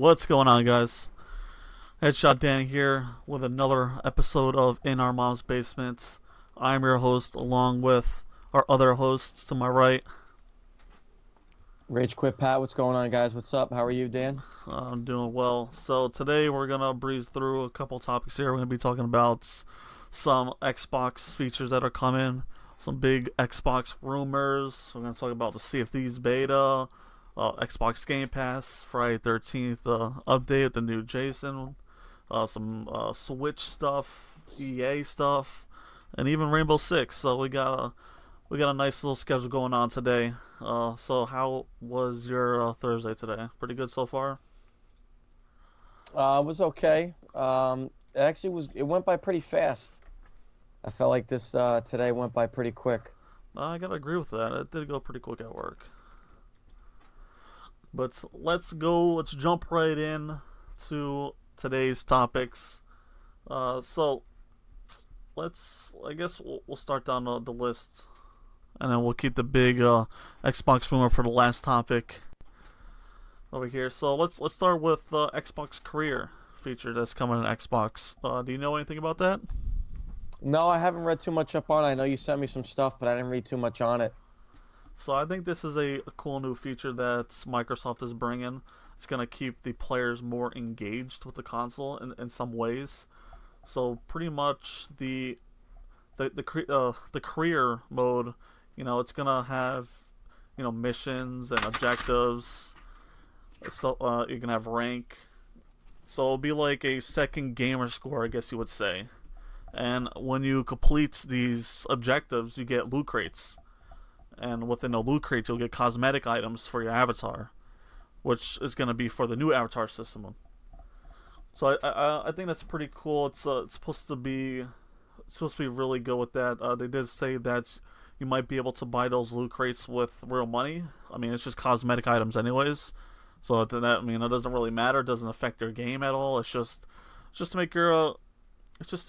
What's going on, guys? Headshot Dan here with another episode of In Our Mom's Basements. I'm your host, along with our other hosts to my right. Rage Quit Pat, what's going on, guys? What's up? How are you, Dan? I'm doing well. So today we're gonna breeze through a couple topics here. We're gonna be talking about some Xbox features that are coming, some big Xbox rumors. We're gonna talk about the Thieves Beta, Xbox Game Pass, Friday 13th update, the new Jason, some Switch stuff, EA stuff, and even Rainbow Six. So we got a nice little schedule going on today. So how was your Thursday today? Pretty good so far? It was okay. It went by pretty fast. I felt like this today went by pretty quick. I gotta agree with that. It did go pretty quick at work. But let's jump right in to today's topics. So I guess we'll start down the list, and then we'll keep the big Xbox rumor for the last topic over here. So let's start with Xbox Career feature that's coming in Xbox. Do you know anything about that? No, I haven't read too much up on it. I know you sent me some stuff, but I didn't read too much on it. So I think this is a cool new feature that Microsoft is bringing. It's going to keep the players more engaged with the console in some ways. So pretty much the career mode, it's going to have, missions and objectives. So you can have rank. So it'll be like a second gamer score, I guess you would say. And when you complete these objectives, you get loot crates. And within the loot crates, you'll get cosmetic items for your avatar, which is going to be for the new avatar system. So I think that's pretty cool. It's supposed to be really good with that. They did say that you might be able to buy those loot crates with real money. I mean, it's just cosmetic items anyways. So that it doesn't really matter. It doesn't affect your game at all. It's just to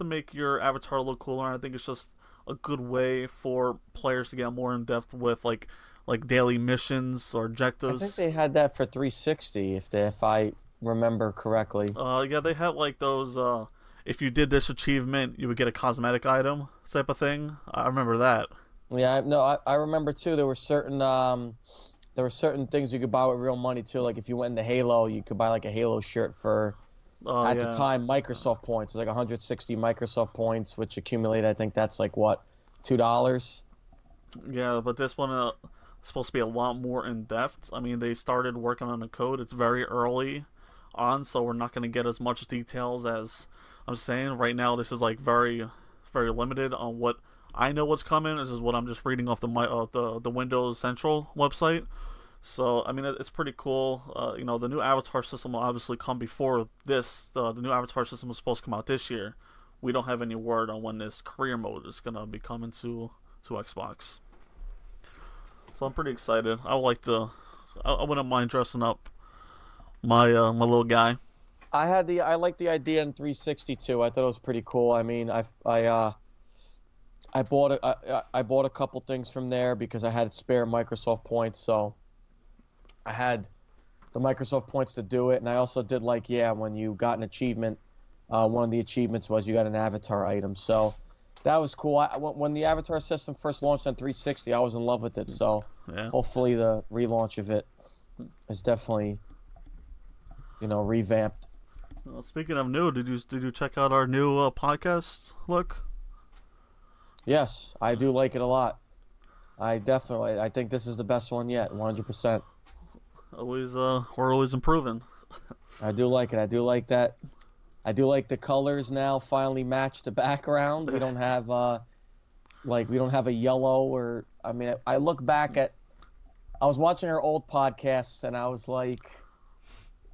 make your avatar look cooler. And I think it's just a good way for players to get more in depth with like daily missions or objectives. I think they had that for 360, if I remember correctly. Yeah, they had like those. If you did this achievement, you would get a cosmetic item type of thing. I remember that. Yeah, no, I remember too. There were certain things you could buy with real money too. Like if you went into Halo, you could buy like a Halo shirt for. At the time, Microsoft points. It's like 160 Microsoft points, which accumulate, I think that's like, what, $2? Yeah, but this one is supposed to be a lot more in-depth. I mean, they started working on the code. It's very early on, so we're not going to get as much details as I'm saying. Right now, this is like very, very limited on what I know what's coming. This is what I'm just reading off the Windows Central website. So, I mean, it's pretty cool. The new avatar system will obviously come before this. The new avatar system was supposed to come out this year. We don't have any word on when this career mode is going to be coming to Xbox. So I'm pretty excited. I wouldn't mind dressing up my little guy. I like the idea in 360 too. I thought it was pretty cool. I mean, I bought a couple things from there because I had spare Microsoft points, so I had the Microsoft points to do it, and I also did when you got an achievement, one of the achievements was you got an avatar item, so that was cool. When the avatar system first launched on 360, I was in love with it, so Hopefully the relaunch of it is definitely, revamped. Well, speaking of new, did you check out our new podcast? Look. Yes, I do like it a lot. I think this is the best one yet, 100%. We're always improving. I do like it. I do like that. I do like the colors now finally match the background. We don't have a yellow or I look back at I was watching our old podcasts and I was like,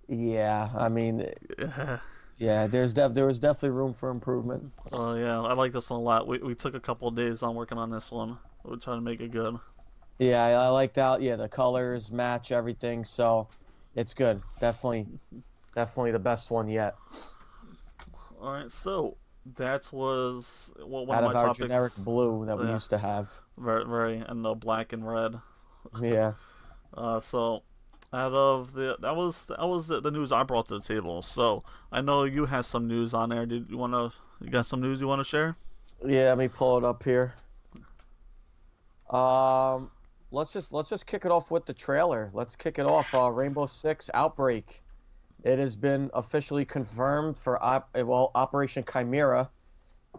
yeah, there was definitely room for improvement. Oh yeah, I like this one a lot. We took a couple of days on working on this one. We're trying to make it good. Yeah, I liked that. Yeah, the colors match everything, so it's good. Definitely the best one yet. All right, so that was one out of of my our topics. generic blue that we used to have. Very, very, and the black and red. Yeah. So Out of that was the news I brought to the table. So I know you had some news on there. Did you wanna? You got some news you wanna share? Yeah, let me pull it up here. Um, let's just kick it off with the trailer. Let's kick it off. Rainbow Six Outbreak. It has been officially confirmed for Operation Chimera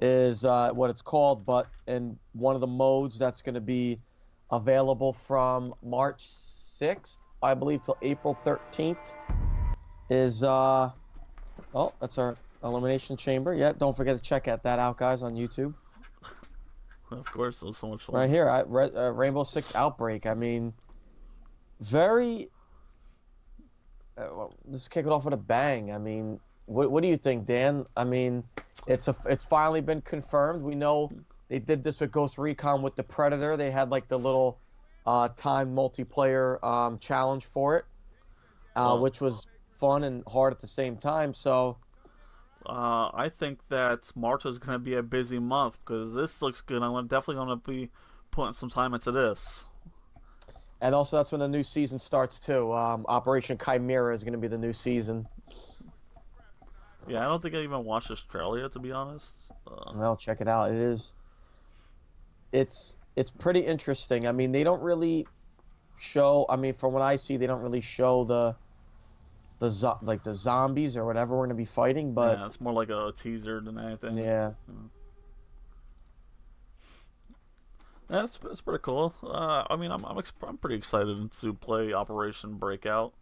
is what it's called, but in one of the modes that's going to be available from March 6th, I believe, till April 13th is oh, that's our elimination chamber. Yeah, don't forget to check that out, guys, on YouTube. Of course, it was so much Right fun. here, Rainbow Six Outbreak. I mean, very. Well, let's kick it off with a bang. I mean, what do you think, Dan? I mean, it's finally been confirmed. We know they did this with Ghost Recon with the Predator. They had like the little time multiplayer challenge for it, Well, which was fun and hard at the same time. So, I think that March is gonna be a busy month because this looks good. Definitely gonna be putting some time into this. and also that's when the new season starts too. Operation Chimera is going to be the new season. Yeah, I don't think I even watched this trailer yet, to be honest. Well, check it out. It's pretty interesting. I mean, they don't really show. I mean, from what I see, they don't really show like the zombies or whatever we're gonna be fighting. But Yeah, it's more like a teaser than anything. yeah, Yeah, it's pretty cool. I mean, I'm pretty excited to play Operation Breakout.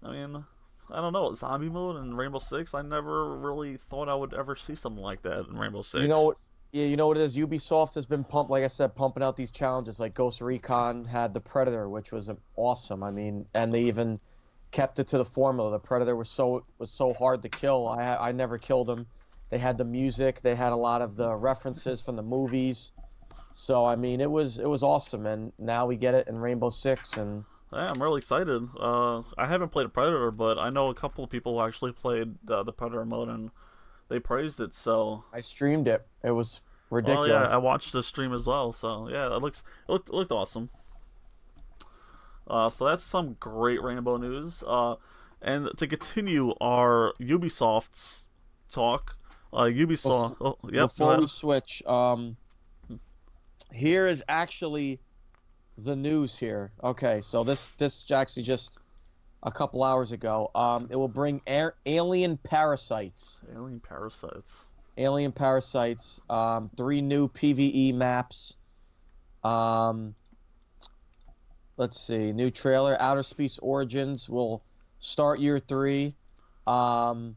I mean, I don't know, zombie mode in Rainbow Six. I never really thought I would ever see something like that in Rainbow you know Six. what? Yeah, you know what it is. Ubisoft has been like I said, pumping out these challenges. Like Ghost Recon had the Predator, which was awesome. I mean, and they even kept it to the formula. The Predator was so hard to kill. I never killed him. They had the music. They had a lot of the references from the movies. So I mean, it was awesome, and now we get it in Rainbow Six, and Yeah, I'm really excited. I haven't played Predator, but I know a couple of people who actually played the Predator mode and they praised it. So, I streamed it. It was well, yeah, I ridiculous. watched the stream as well. So, yeah, it looked awesome. So that's some great Rainbow news. And to continue our Ubisoft's talk, Ubisoft. Bef- Oh, yep, go Before we ahead. switch, here is actually the news here. Okay, so this actually just a couple hours ago. It will bring alien parasites. Alien parasites. Alien parasites. Three new PVE maps. Um, let's see. New trailer. Outer Space Origins will start year 3. Um,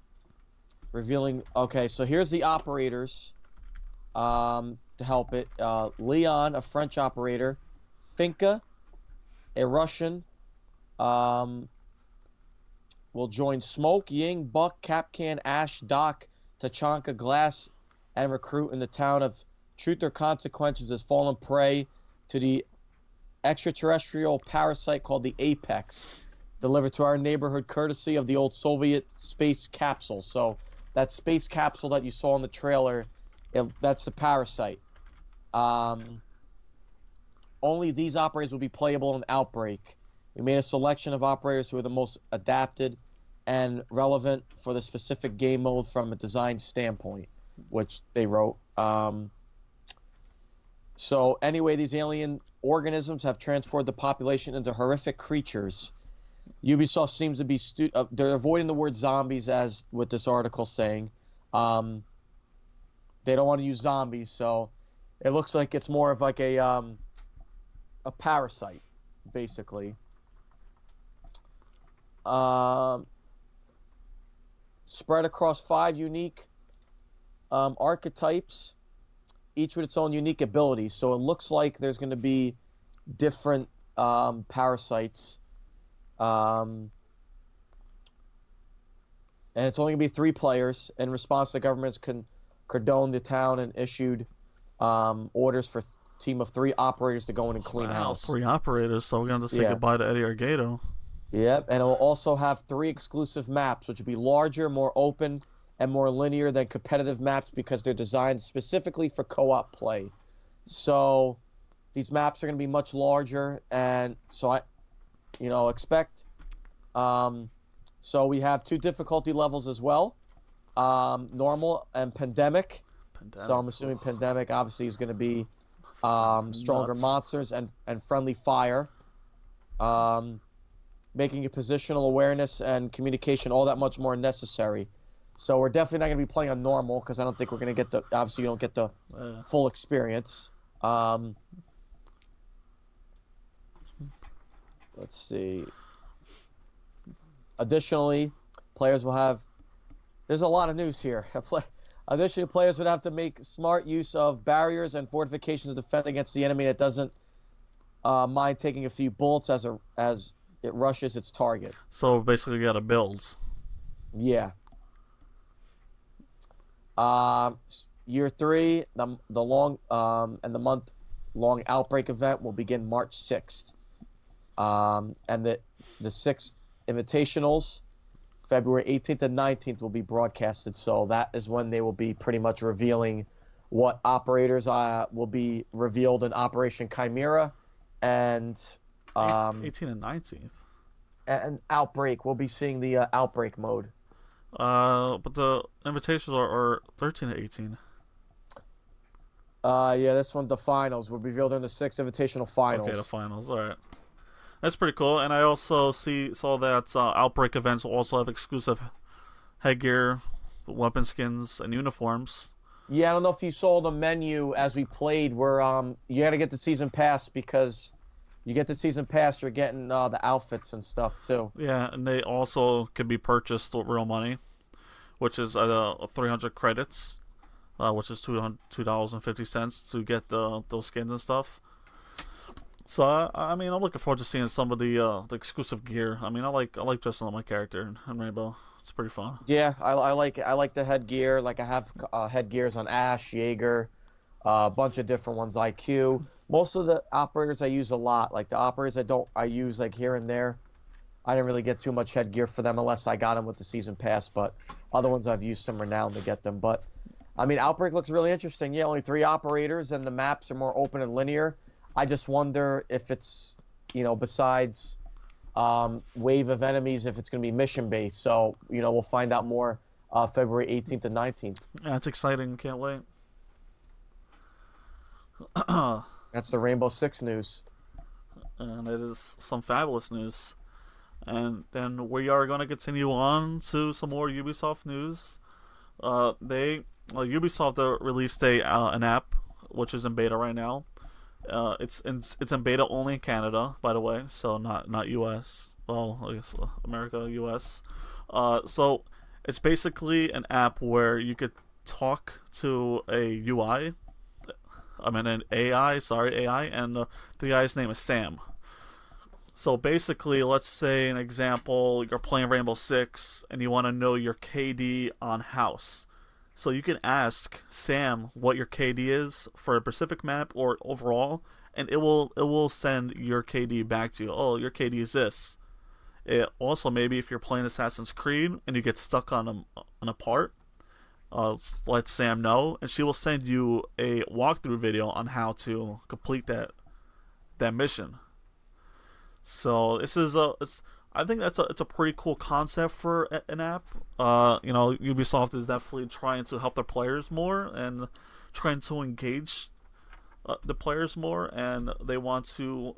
revealing. Okay, so here's the operators. To help it. Leon, a French operator. Finka, a Russian. Um, will join Smoke, Ying, Buck, Capcan, Ash, Doc, Tachanka, Glass, and Recruit in the town of Truth or Consequences has fallen prey to the extraterrestrial parasite called the Apex, delivered to our neighborhood courtesy of the old Soviet space capsule. So that space capsule that you saw in the trailer, that's the parasite. Um, Only these operators will be playable in Outbreak. We made a selection of operators who are the most adapted and relevant for the specific game mode from a design standpoint, which they wrote. So anyway, these alien organisms have transformed the population into horrific creatures. Ubisoft seems to be they're avoiding the word zombies, as with this article saying. They don't want to use zombies, so it looks like it's more of like a parasite, basically. Spread across 5 unique archetypes, each with its own unique abilities. So it looks like there's going to be different parasites. And it's only going to be 3 players. In response, the government's cordoned the town and issued orders for team of 3 operators to go in and clean Wow, house. 3 operators. So we're gonna say Yeah. goodbye to Eddie Argado. Yep, and it will also have 3 exclusive maps, which will be larger, more open, and more linear than competitive maps because they're designed specifically for co-op play. So these maps are going to be much larger, and so expect So we have 2 difficulty levels as well, normal and pandemic. So I'm assuming pandemic obviously is going to be stronger Nuts. monsters and friendly fire, making your positional awareness and communication all that much more necessary. So we're definitely not going to be playing on normal because I don't think we're going to get obviously you don't get the full experience. Let's see. Additionally, players will have. There's a lot of news here. Additionally, players would have to make smart use of barriers and fortifications to defend against the enemy that doesn't mind taking a few bullets as it rushes its target. So basically, you got to build. Yeah. Year 3, the long and the month long outbreak event will begin March 6th. And the 6 invitationals, February 18th and 19th, will be broadcasted. So that is when they will be pretty much revealing what operators will be revealed in Operation Chimera, and 18th and 19th. And Outbreak. We'll be seeing the Outbreak mode. But the invitations are 13 to 18. Yeah, this one, the finals, will be revealed in the 6 invitational finals. Okay, the finals. All right. That's pretty cool. And I also saw that Outbreak events will also have exclusive headgear, weapon skins, and uniforms. Yeah, I don't know if you saw the menu as we played where you got to get the season pass, because you get the season pass, you're getting the outfits and stuff too. Yeah, and they also can be purchased with real money, which is 300 credits, which is $2.50 to get those skins and stuff. So I mean, I'm looking forward to seeing some of the exclusive gear. I mean, I like dressing up my character in Rainbow. It's pretty fun. Yeah, I like the headgear. Like I have headgears on Ash, Jaeger, a bunch of different ones. IQ. Most of the operators I use a lot. Like the operators I use like here and there. I didn't really get too much headgear for them unless I got them with the season pass. But other ones I've used some renown to get them. But I mean, Outbreak looks really interesting. Yeah, only 3 operators, and the maps are more open and linear. I just wonder if it's, besides wave of enemies, if it's going to be mission based. So, we'll find out more February 18th and 19th. Yeah, it's exciting. Can't wait. That's the Rainbow Six news. And it is some fabulous news. And then we are going to continue on to some more Ubisoft news. Ubisoft released an app which is in beta right now. It's in beta only in Canada, by the way, so not US. Well, I guess America, US. So it's basically an app where you could talk to a UI. I mean an AI, and the guy's name is Sam. So basically, let's say an example, you're playing Rainbow Six and you want to know your KD on house. So you can ask Sam what your KD is for a specific map or overall, and it will send your KD back to you. Oh, your KD is this. It also, maybe if you're playing Assassin's Creed and you get stuck on a part, let Sam know, and she will send you a walkthrough video on how to complete that mission. So this is I think it's a pretty cool concept for an app. Ubisoft is definitely trying to help their players more and trying to engage the players more, and they want to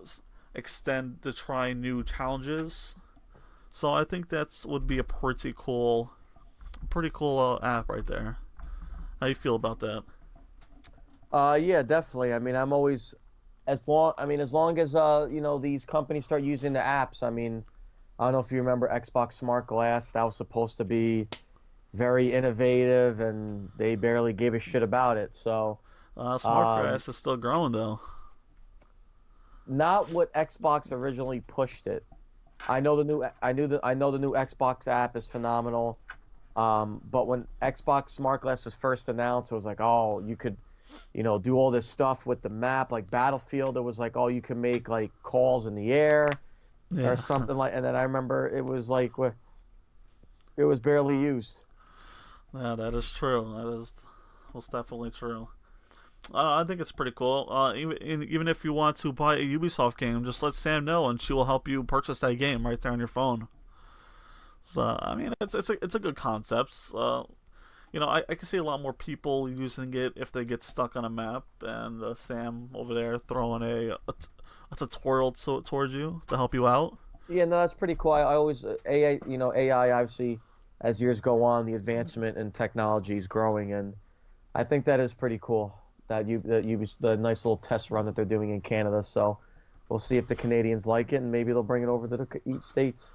extend to try new challenges. So I think would be a pretty cool app right there. How you feel about that? Yeah, definitely. I mean, I'm always as long as these companies start using the apps. I mean, I don't know if you remember Xbox Smart Glass. That was supposed to be very innovative, and they barely gave a shit about it. So Smart Glass is still growing though. Not what Xbox originally pushed it. I know the new Xbox app is phenomenal. But when Xbox Smart Glass was first announced, it was like, oh, you could, do all this stuff with the map, like Battlefield. It was like, oh, you can make like calls in the air. Yeah. Or something like, and then I remember it was like, it was barely used. Yeah, that is true. That is most definitely true. I think it's pretty cool. Even if you want to buy a Ubisoft game, just let Sam know, and she will help you purchase that game right there on your phone. So I mean, it's a good concept. I can see a lot more people using it if they get stuck on a map, and Sam over there throwing a tutorial towards you to help you out. Yeah, no, that's pretty cool. I always AI, AI obviously as years go on, the advancement in technology is growing, and I think that is pretty cool that the nice little test run that they're doing in Canada. So we'll see if the Canadians like it, and maybe they'll bring it over to the States.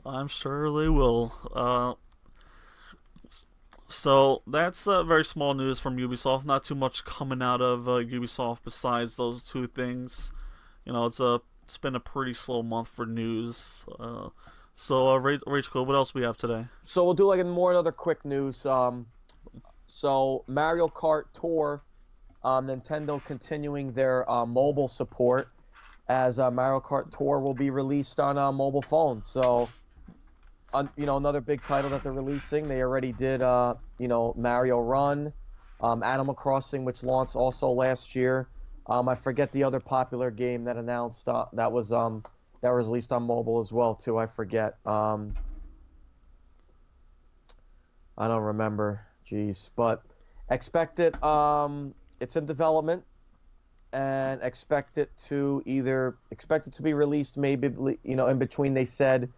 I'm sure they will. So that's very small news from Ubisoft. Not too much coming out of Ubisoft besides those two things. It's been a pretty slow month for news. Rachel, what else we have today? So we'll do like more another quick news. So Mario Kart Tour, Nintendo continuing their mobile support as Mario Kart Tour will be released on mobile phones. So, another big title that they're releasing. They already did, Mario Run, Animal Crossing, which launched also last year. I forget the other popular game that announced that was released on mobile as well too. I forget. I don't remember. Jeez, but expect it. It's in development, and expect it to be released maybe in between. They said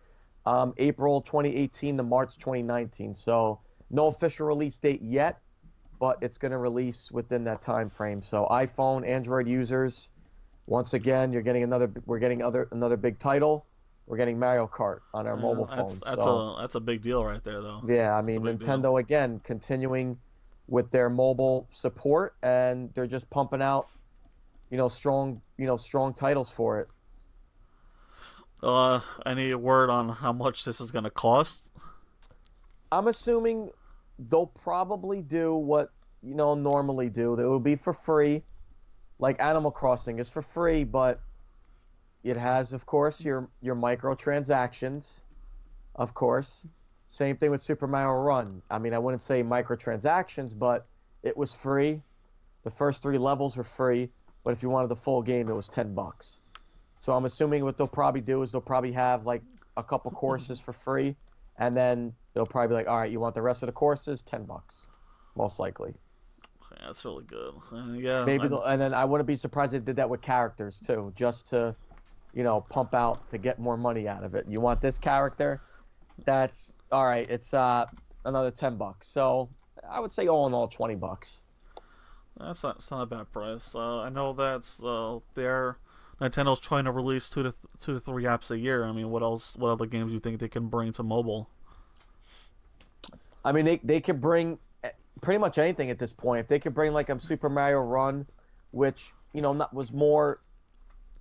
April 2018 to March 2019. So no official release date yet, but it's going to release within that time frame. So iPhone, Android users, once again, we're getting another big title. We're getting Mario Kart on our mobile phones. That's a big deal right there, though. Yeah, I mean, Nintendo again continuing with their mobile support, and they're just pumping out, strong titles for it. Any word on how much this is going to cost? I'm assuming they'll probably do what normally do. It will be for free, like Animal Crossing is for free, but it has, of course, your microtransactions, of course. Same thing with Super Mario Run. I mean, I wouldn't say microtransactions, but it was free. The first 3 levels were free, but if you wanted the full game, it was $10. So I'm assuming what they'll probably do is they'll probably have like a couple courses for free, and then they'll probably be like, all right, you want the rest of the courses? $10, most likely. Yeah, that's really good. Yeah, maybe, and then I wouldn't be surprised if they did that with characters too, just to, pump out to get more money out of it. You want this character? That's all right. It's another $10. So I would say all in all $20. That's not a bad price. I know that's Nintendo's trying to release 2 to 3 apps a year. I mean, what other games do you think they can bring to mobile? I mean, they could bring pretty much anything at this point. If they could bring like a Super Mario Run, which was more,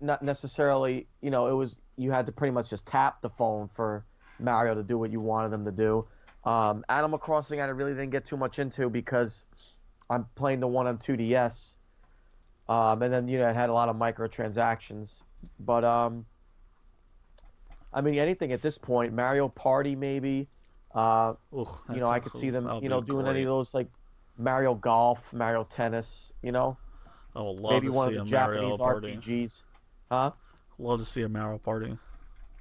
not necessarily, it was, you had to pretty much just tap the phone for Mario to do what you wanted them to do. Animal Crossing I really didn't get too much into because I'm playing the one on 2DS. And then it had a lot of microtransactions. But I mean, anything at this point. Mario Party maybe. I could see them doing any of those like Mario Golf, Mario Tennis. I would love maybe to one see of the a Japanese Mario Party. RPGs. Huh? Love to see a Mario Party.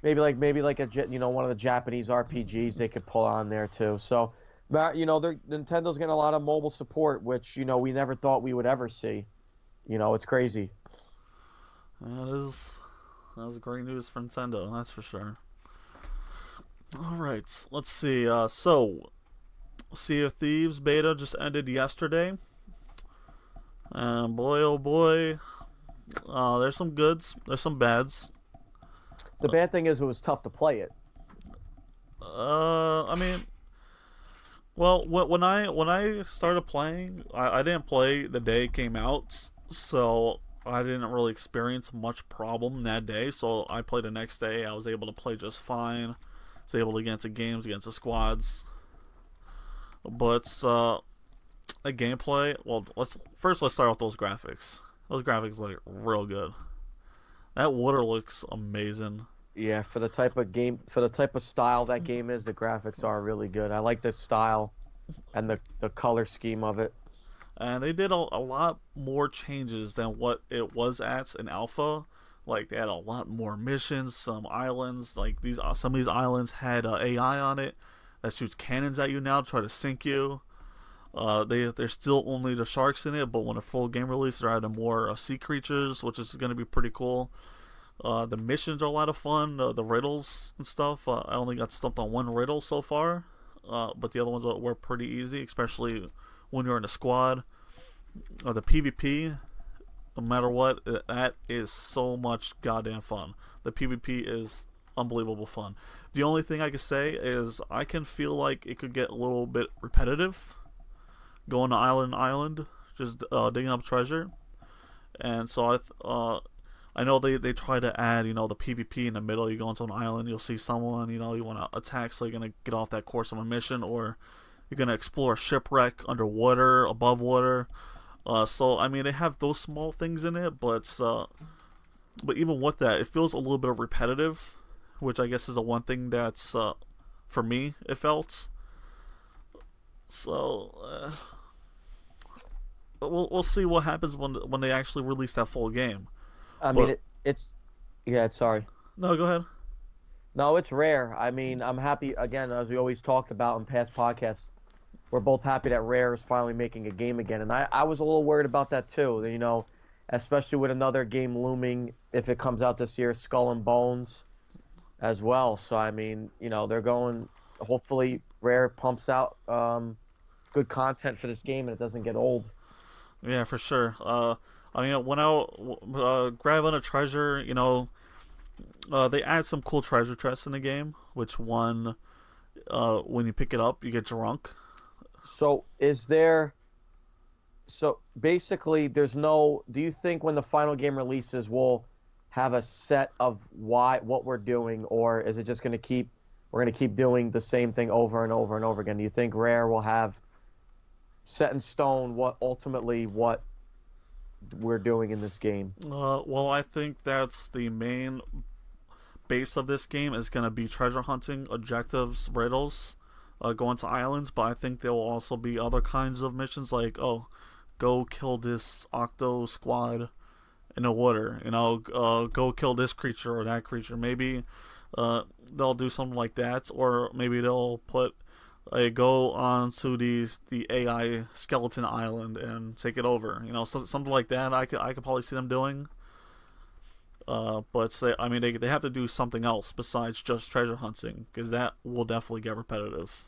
Maybe like one of the Japanese RPGs they could pull on there too. So, Nintendo's getting a lot of mobile support, which we never thought we would ever see. It's crazy. That was great news for Nintendo, that's for sure. All right, let's see. Sea of Thieves beta just ended yesterday. And boy, oh boy, there's some goods, there's some bads. The bad thing is it was tough to play it. I mean, well, when I started playing, I didn't play the day it came out, so I didn't really experience much problem that day. So I played the next day. I was able to play just fine. I was able to get into games against the squads. But the gameplay. Well, let's start with those graphics. Those graphics look real good. That water looks amazing. Yeah, for the type of style that game is, the graphics are really good. I like the style and the color scheme of it. And they did a lot more changes than what it was at in alpha. Like they had a lot more missions. Some islands, like some of these islands had AI on it that shoots cannons at you now to try to sink you. There's still only the sharks in it, but when a full game release, they're adding more sea creatures, which is going to be pretty cool. The missions are a lot of fun. The riddles and stuff. I only got stumped on one riddle so far, but the other ones were pretty easy, especially when you're in a squad. The PvP, no matter what, that is so much goddamn fun. The PvP is unbelievable fun. The only thing I can say is I can feel like it could get a little bit repetitive, going to island, just digging up treasure. And so I know they try to add, the PvP in the middle. You go into an island, you'll see someone, you want to attack, so you're going to get off that course of a mission, or you're going to explore a shipwreck underwater, above water. So, I mean, they have those small things in it, but even with that, it feels a little bit repetitive, which I guess is the one thing that's, for me, it felt. So, we'll see what happens when they actually release that full game. I mean, it's yeah. Sorry. No, go ahead. No, it's rare. I mean, I'm happy again, as we always talked about in past podcasts. We're both happy that Rare is finally making a game again, and I was a little worried about that too. Especially with another game looming if it comes out this year, Skull and Bones, as well. So I mean, they're going. Hopefully, Rare pumps out good content for this game and it doesn't get old. Yeah, for sure. I mean, when I grabbing a treasure, they add some cool treasure chests in the game. Which one, when you pick it up, you get drunk. So basically, there's no. Do you think when the final game releases, we'll have a set of what we're doing, or is it just we're going to keep doing the same thing over and over and over again? Do you think Rare will have set in stone what we're doing in this game? Well, I think that's the main base of this game is going to be treasure hunting, objectives, riddles, going to islands, but I think there will also be other kinds of missions like, go kill this octo squad in the water, go kill this creature or that creature. Maybe they'll do something like that, or maybe they'll put go on to the AI skeleton island and take it over. Something like that. I could probably see them doing. But they have to do something else besides just treasure hunting, because that will definitely get repetitive.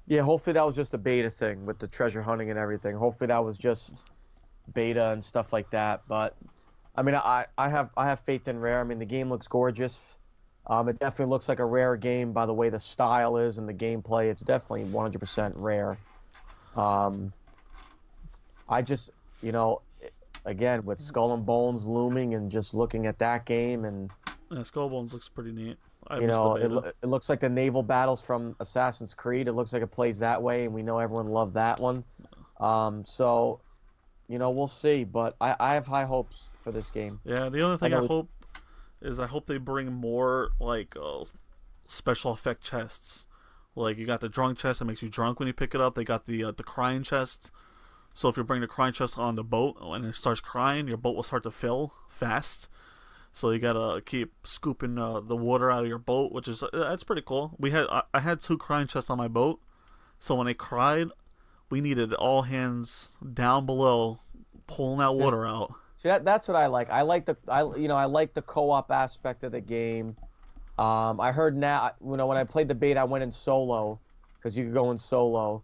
Yeah, hopefully that was just a beta thing with the treasure hunting and everything. Hopefully that was just beta and stuff like that. But I mean, I have faith in Rare. I mean, the game looks gorgeous. It definitely looks like a Rare game by the way the style is and the gameplay. It's definitely 100% Rare. I just, again, with Skull and Bones looming and just looking at that game, and yeah, Skull and Bones looks pretty neat. It looks like the naval battles from Assassin's Creed. It looks like it plays that way, and we know everyone loved that one. So, we'll see. But I have high hopes for this game. Yeah, the only thing I hope they bring more special effect chests. Like, you got the drunk chest that makes you drunk when you pick it up. They got the crying chest. So if you bring the crying chest on the boat and it starts crying, your boat will start to fill fast. So you gotta keep scooping the water out of your boat, which is that's pretty cool. I had 2 crying chests on my boat, so when they cried, we needed all hands down below pulling that water out. See, that's what I like. I like the co-op aspect of the game. I heard now, when I played the beta, I went in solo because you could go in solo,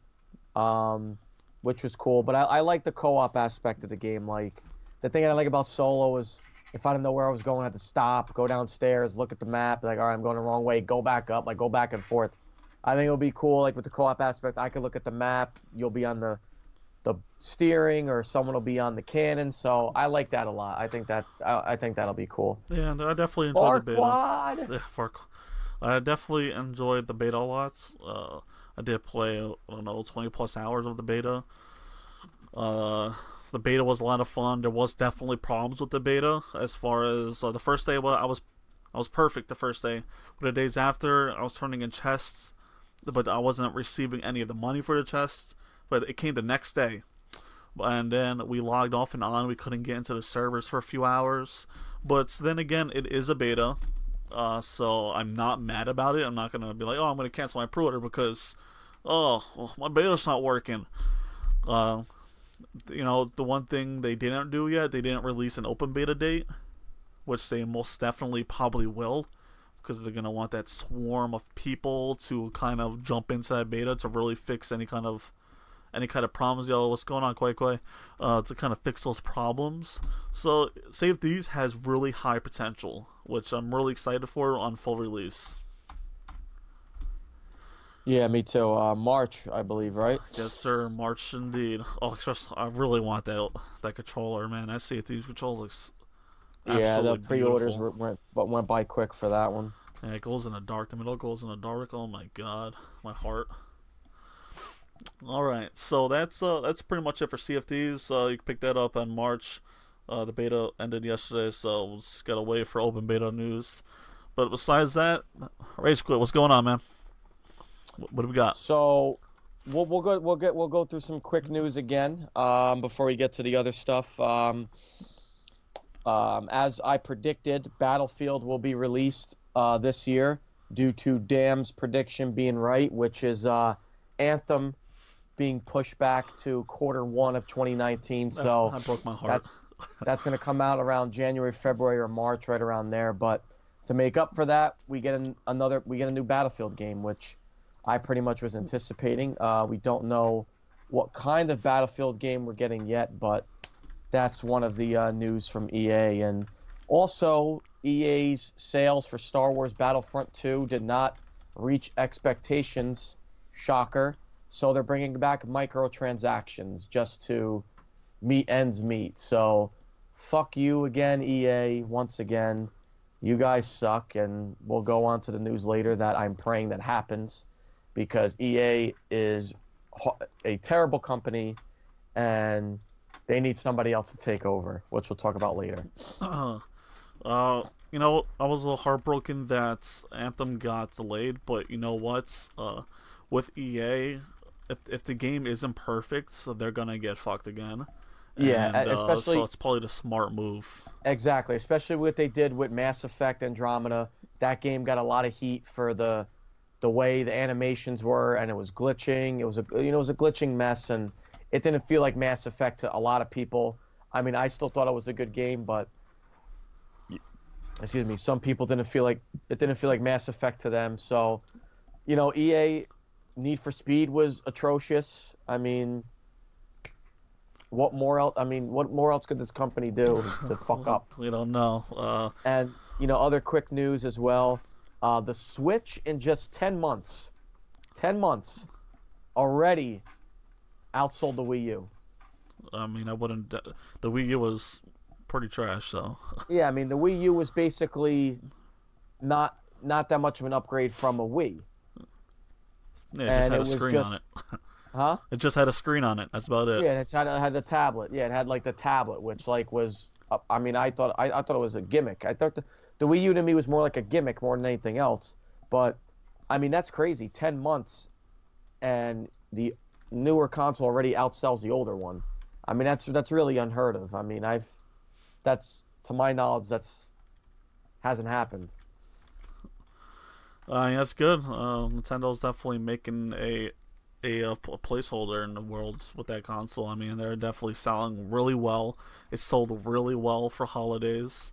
which was cool. But I like the co-op aspect of the game. Like, the thing I like about solo is if I didn't know where I was going, I had to stop, go downstairs, look at the map, like, all right, I'm going the wrong way, go back up, like, go back and forth. I think it'll be cool, like, with the co-op aspect. I could look at the map, you'll be on the steering, or someone will be on the cannon. So I like that a lot. I think that'll be cool. Yeah, I definitely enjoyed the beta. Yeah, I definitely enjoyed the beta a lot. I did play, 20 plus hours of the beta. The beta was a lot of fun. There was definitely problems with the beta as far as the first day. I was perfect the first day. But the days after, I was turning in chests, but I wasn't receiving any of the money for the chests. But it came the next day and then we logged off and on. We couldn't get into the servers for a few hours, but then again, it is a beta, so I'm not mad about it. I'm not gonna be like, oh, I'm gonna cancel my pre-order because, oh, well, my beta's not working. Uh, the one thing they didn't do yet, they didn't release an open beta date, which they most definitely probably will, because they're gonna want that swarm of people to kind of jump into that beta to really fix any kind of problems. Yo, what's going on, Quay Quay? To kind of fix those problems. So Save These has really high potential, which I'm really excited for on full release. Yeah, me too. March, I believe, right? Yes, sir. March indeed. Oh, especially I really want that controller, man. I see These controllers. Yeah, the pre-orders beautiful. went by quick for that one. Yeah, it glows in the dark. The middle glows in the dark. Oh my god, my heart. All right, so that's pretty much it for CFDs. You can pick that up on March. The beta ended yesterday, so we'll just gotta wait for open beta news. But besides that, Rage Quit, what's going on, man? What do we got? So we'll go through some quick news again before we get to the other stuff. As I predicted, Battlefield will be released this year due to Dam's prediction being right, which is Anthem being pushed back to Q1 of 2019. So I broke my heart. That's going to come out around January, February, or March, right around there. But to make up for that, we get a new Battlefield game, which I pretty much was anticipating. We don't know what kind of Battlefield game we're getting yet, but that's one of the news from EA. And also, EA's sales for Star Wars Battlefront 2 did not reach expectations. Shocker. So they're bringing back microtransactions just to meet ends meet. So fuck you again, EA, once again. You guys suck, and we'll go on to the news later that I'm praying that happens, because EA is a terrible company and they need somebody else to take over, which we'll talk about later. I was a little heartbroken that Anthem got delayed, but you know what? With EA, if the game isn't perfect, so they're gonna get fucked again. Yeah, and, especially so it's probably the smart move. Exactly, especially what they did with Mass Effect Andromeda. That game got a lot of heat for the way the animations were, and it was glitching. It was a glitching mess, and it didn't feel like Mass Effect to a lot of people. I mean, I still thought it was a good game, but some people didn't feel like Mass Effect to them. So, EA Need for Speed was atrocious. I mean, what more else could this company do to fuck up? We don't know. And other quick news as well. The Switch in just 10 months already outsold the Wii U. I mean, I wouldn't. The Wii U was pretty trash, so. Yeah, I mean, the Wii U was basically not that much of an upgrade from a Wii. Yeah, it just had a screen on it. Huh? It just had a screen on it. That's about it. Yeah, it had the tablet. Yeah, it had like the tablet, which was. I mean, I thought it was a gimmick. I thought the Wii U to me was more like a gimmick more than anything else. But I mean, that's crazy. 10 months, and the newer console already outsells the older one. I mean, that's really unheard of. I mean, that's to my knowledge, hasn't happened. That's good. Nintendo's definitely making a placeholder in the world with that console. I mean, they're definitely selling really well. It sold really well for holidays.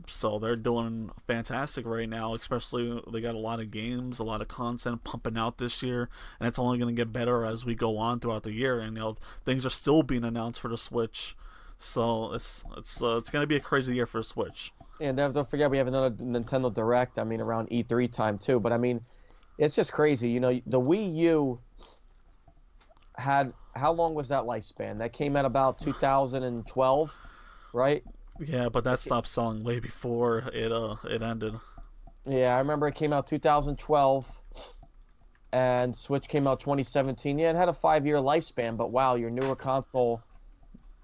So they're doing fantastic right now, especially they got a lot of games, a lot of content pumping out this year, and it's only going to get better as we go on throughout the year. And things are still being announced for the Switch, so it's going to be a crazy year for the Switch. And don't forget, we have another Nintendo Direct. I mean, around E3 time too. But I mean, it's just crazy. The Wii U had, how long was that lifespan? That came out about 2012, right? Yeah, but that stopped selling way before it ended. Yeah, I remember it came out 2012, and Switch came out 2017. Yeah, it had a 5-year lifespan, but wow, your newer console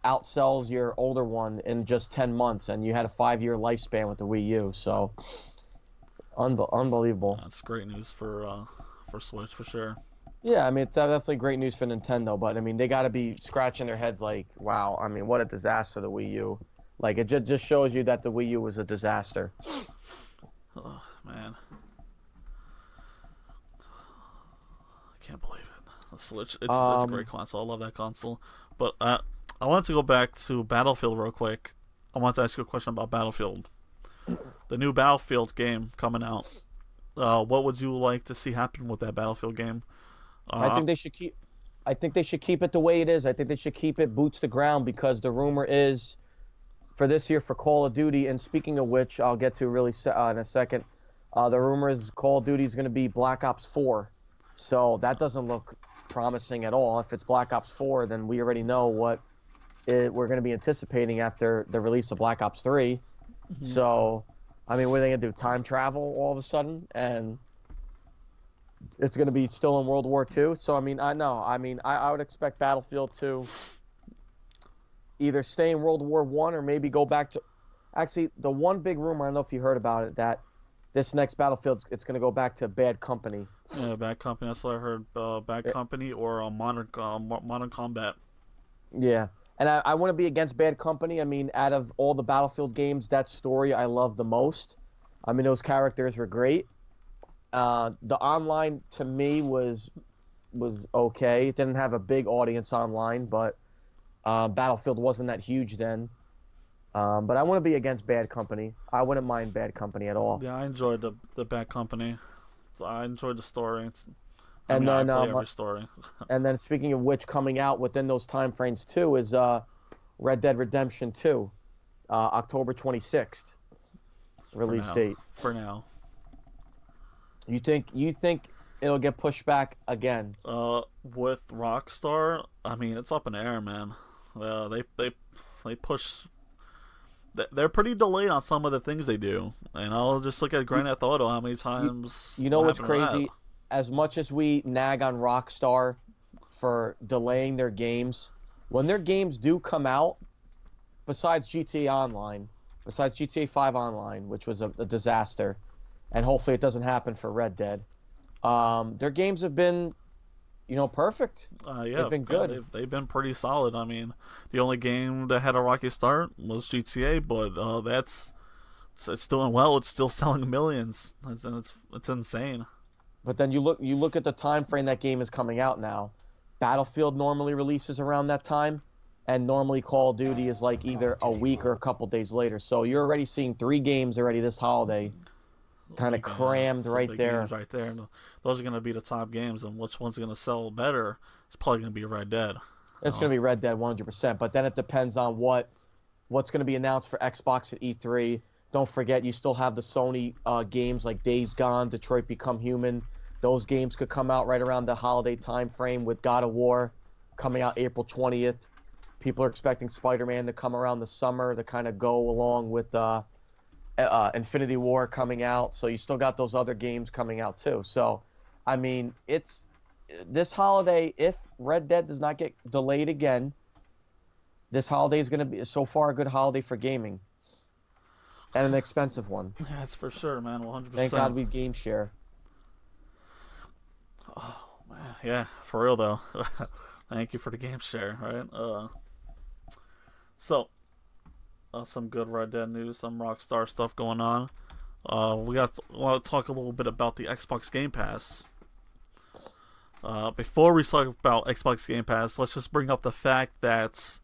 outsells your older one in just 10 months, and you had a 5-year lifespan with the Wii U. So, unbelievable. That's great news for Switch for sure. Yeah, I mean, it's definitely great news for Nintendo, but I mean, they got to be scratching their heads like, wow, I mean, what a disaster the Wii U. Like, it just shows you that the Wii U was a disaster. Oh, man. I can't believe it. The Switch, it's a great Um, console. I love that console. But I wanted to go back to Battlefield real quick. I wanted to ask you a question about Battlefield. The new Battlefield game coming out. What would you like to see happen with that Battlefield game? I Uh, think they should keep. I think they should keep it the way it is. I think they should keep it boots to ground because the rumor is for this year for Call of Duty. And speaking of which, I'll get to really in a second. The rumor is Call of Duty is going to be Black Ops 4, so that doesn't look promising at all. If it's Black Ops 4, then we already know what we're going to be anticipating after the release of Black Ops 3. mhm. So, I mean, what are they going to do? Time travel all of a sudden? And it's going to be still in World War II. So, I mean, I know. I mean, I would expect Battlefield to either stay in World War One or maybe go back to. Actually, the one big rumor, I don't know if you heard about it, that this next Battlefield, it's going to go back to Bad Company. Yeah, Bad Company. That's what I heard. Bad Eh, Company or Modern Combat. Yeah. And I want to be against Bad Company. I mean, out of all the Battlefield games, that story I love the most. I mean, those characters were great. The online to me was okay. It didn't have a big audience online, but Battlefield wasn't that huge then. But I want to be against Bad Company. I wouldn't mind Bad Company at all. Yeah, I enjoyed the Bad Company. So I enjoyed the story. And I then play every story. speaking of which, coming out within those time frames too is Red Dead Redemption 2, October 26th For release now. date. For now. You think it'll get pushed back again? With Rockstar, I mean, it's up in the air, man. They push. They're pretty delayed on some of the things they do. And I'll just look at You Grand Theft Auto. How many you, times? you know What what's happened to that? crazy? As much as we nag on Rockstar for delaying their games, when their games do come out, besides GTA Online, besides GTA 5 Online, which was a disaster, and hopefully it doesn't happen for Red Dead, their games have been, perfect. They've Yeah, been yeah, good. they've been pretty solid. I mean, the only game that had a rocky start was GTA, but it's doing well. It's still selling millions, and it's insane. But then you look at the time frame that game is coming out now. Battlefield normally releases around that time, and normally Call of Duty is like either a week or a couple days later. So you're already seeing 3 games already this holiday, kind of Yeah, crammed some right big games there. right there. And those are going to be the top games, and which one's going to sell better? It's probably going to be Red Dead. It's going to be Red Dead 100%. But then it depends on what's going to be announced for Xbox at E3. Don't forget, you still have the Sony games like Days Gone, Detroit Become Human. Those games could come out right around the holiday time frame with God of War coming out April 20th. People are expecting Spider-Man to come around the summer to kind of go along with Infinity War coming out. So you still got those other games coming out too. So, I mean, it's this holiday, if Red Dead does not get delayed again, this holiday is going to be so far a good holiday for gaming and an expensive one. That's for sure, man. Thank God 100%. we game share. Oh man, yeah, for real though. Thank you for the game share, right? So some good Red Dead news, some Rockstar stuff going on. Want to talk a little bit about the Xbox Game Pass. Before we talk about Xbox Game Pass, let's just bring up the fact that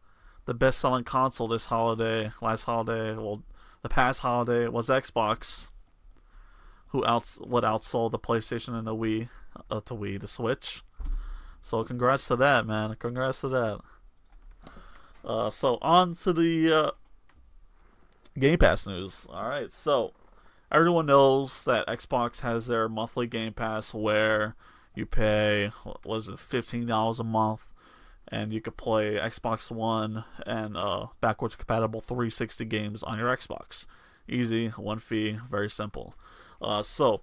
the best-selling console this holiday, last holiday, well, the past holiday was Xbox, who outsold the PlayStation and the Switch. So congrats to that, man. Congrats to that. So on to the Game Pass news. All right, so everyone knows that Xbox has their monthly Game Pass where you pay, what was it, $15 a month, and you could play Xbox One and backwards compatible 360 games on your Xbox. Easy, one fee, very simple. So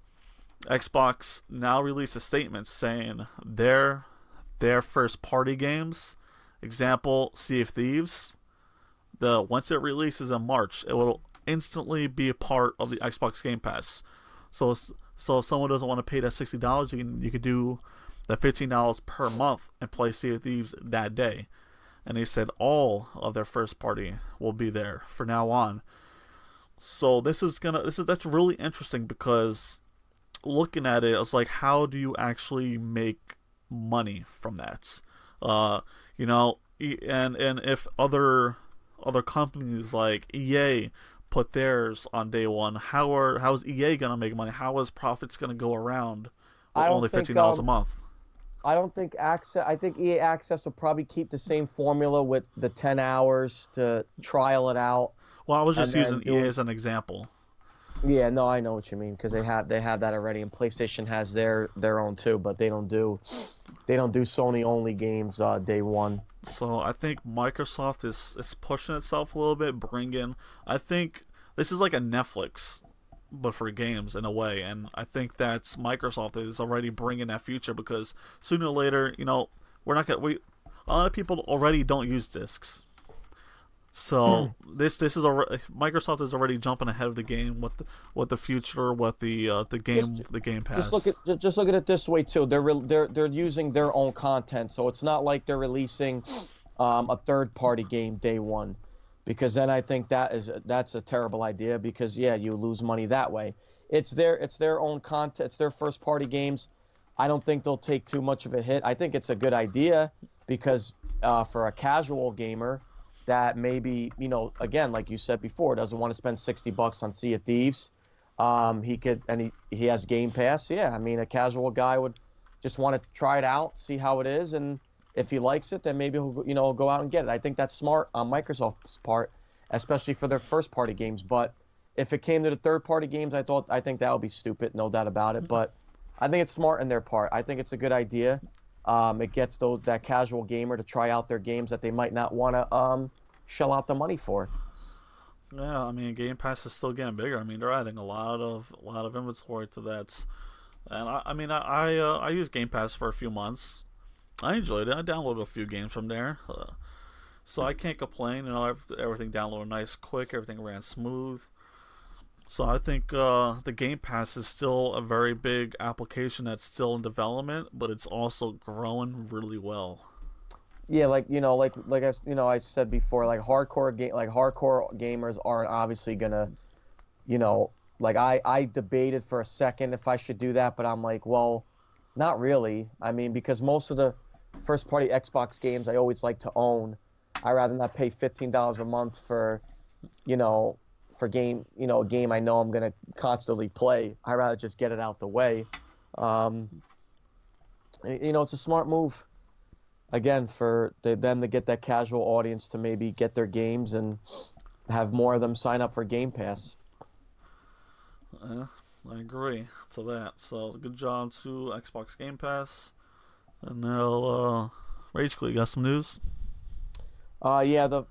Xbox now released a statement saying their first party games, example Sea of Thieves, once it releases in March, it will instantly be a part of the Xbox Game Pass. So if someone doesn't want to pay that $60, you could do that $15 per month and play Sea of Thieves that day. And they said all of their first party will be there for now on. So that's really interesting because looking at it, it's like, how do you actually make money from that? You know, and if other companies like EA put theirs on day one, how is EA gonna make money? How is profits gonna go around with I don't only think $15 a month? I don't think Access. I think EA Access will probably keep the same formula with the 10 hours to trial it out, Well, I was and just then using EA doing. as an example. Yeah, no, I know what you mean because they have that already, and PlayStation has their own too, but they don't do Sony only games day one. So I think Microsoft is pushing itself a little bit, bringing. I think this is like a Netflix, but for games in a way, and I think that's Microsoft is already bringing that future because sooner or later, we're not gonna we a lot of people already don't use discs. So this is already Microsoft is already jumping ahead of the game with the future, with Just the Game just look Pass. at just look at it this way too. They're using their own content, so it's not like they're releasing a third party game day one, because then I think that's a terrible idea because yeah, you lose money that way. It's their own content. It's their first party games. I don't think they'll take too much of a hit. I think it's a good idea because for a casual gamer that maybe again like you said before doesn't want to spend $60 on Sea of Thieves, he could and he has Game Pass. Yeah, I mean a casual guy would just want to try it out, see how it is, and if he likes it, then maybe he'll go out and get it. I think that's smart on Microsoft's part, especially for their first party games. But if it came to the third party games, I think that would be stupid, no doubt about it. But I think it's smart in their part. I think it's a good idea. It gets that casual gamer to try out their games that they might not want to shell out the money for. Yeah, I mean Game Pass is still getting bigger. I mean they're adding a lot of inventory to that, and I used Game Pass for a few months. I enjoyed it. I downloaded a few games from there, so I can't complain. Everything downloaded nice, quick. Everything ran smooth. So I think the Game Pass is still a very big application that's still in development, but it's also growing really well. Yeah, I said before, like hardcore gamers aren't obviously gonna, like I debated for a second if I should do that, but I'm like, well, not really. I mean, because most of the first party Xbox games I always like to own. I rather not pay $15 a month you know, a game I know I'm gonna constantly play. I rather just get it out the way. Um, it's a smart move again for them to get that casual audience to maybe get their games and have more of them sign up for Game Pass. Uh, I agree to that. So good job to Xbox Game Pass. And now, Rage Quit, you got some news? Yeah, the